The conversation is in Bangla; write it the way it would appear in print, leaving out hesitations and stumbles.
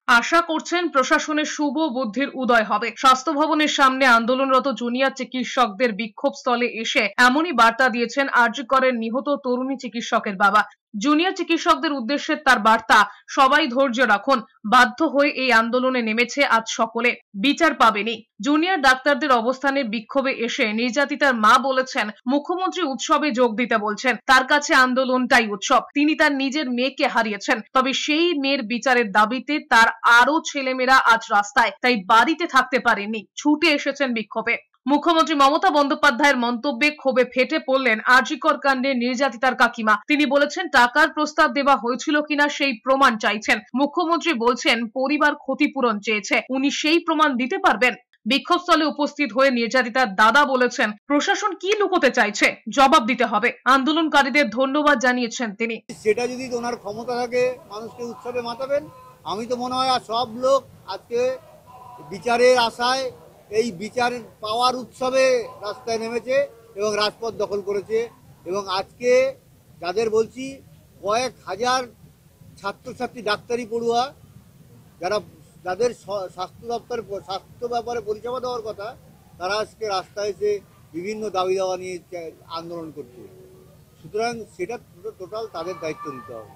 আশা করছেন প্রশাসনের শুভ বুদ্ধির উদয় হবে। স্বাস্থ্য ভবনের সামনে আন্দোলনরত জুনিয়র চিকিৎসকদের বিক্ষোভস্থলে এসে এমনই বার্তা দিয়েছেন আরজি করের নিহত তরুণী চিকিৎসকের বাবা। জুনিয়র চিকিৎসকদের উদ্দেশ্যে তার বার্তা, সবাই ধৈর্য রাখুন, বাধ্য হয়ে এই আন্দোলনে নেমেছে আজ সকলে, বিচার পাবেনি। জুনিয়র ডাক্তারদের অবস্থানের বিক্ষোভে এসে নির্যাতিতার মা বলেছেন মুখ্যমন্ত্রী উৎসবে যোগ দিতে বলছেন, তার কাছে আন্দোলনটাই উৎসব। তিনি তার নিজের মেয়েকে হারিয়েছেন, তবে সেই মেয়ের বিচারের দাবিতে তার আরো ছেলেমেয়েরা আজ রাস্তায়, তাই বাড়িতে থাকতে পারেননি, ছুটে এসেছেন বিক্ষোভে। মুখ্যমন্ত্রী মমতা বন্দ্যোপাধ্যায়ের মন্তব্যে ক্ষোভে ফেটে পড়লেন আরজিকর কাণ্ডে নির্যাতিতার কাকিমা। তিনি বলেছেন টাকার প্রস্তাব দেওয়া হয়েছিল কিনা সেই প্রমাণ চাইছেন। মুখ্যমন্ত্রী বলছেন পরিবার ক্ষতিপূরণ চেয়েছে, উনি সেই প্রমাণ দিতে পারবেন। বিক্ষোভস্থলে উপস্থিত হয়ে নির্যাতিতার দাদা বলেছেন প্রশাসন কি লুকোতে চাইছে, জবাব দিতে হবে। আন্দোলনকারীদের ধন্যবাদ জানিয়েছেন তিনি। সেটা যদি ওনার ক্ষমতা থাকে মানুষকে উৎসবে মাতাবেন। আমি তো মনে হয় আর সব লোক আজকে বিচারের আশায় এই বিচার পাওয়ার উৎসবে রাস্তায় নেমেছে এবং রাজপথ দখল করেছে। এবং আজকে যাদের বলছি কয়েক হাজার ছাত্রছাত্রী ডাক্তারি পড়ুয়া যাদের স্বাস্থ্য দপ্তর স্বাস্থ্য ব্যাপারে পরিষেবা দেওয়ার কথা, তারা আজকে রাস্তায় এসে বিভিন্ন দাবি দাওয়া নিয়ে আন্দোলন করছে। সুতরাং সেটা টোটাল তাদের দায়িত্ব নিতে হবে।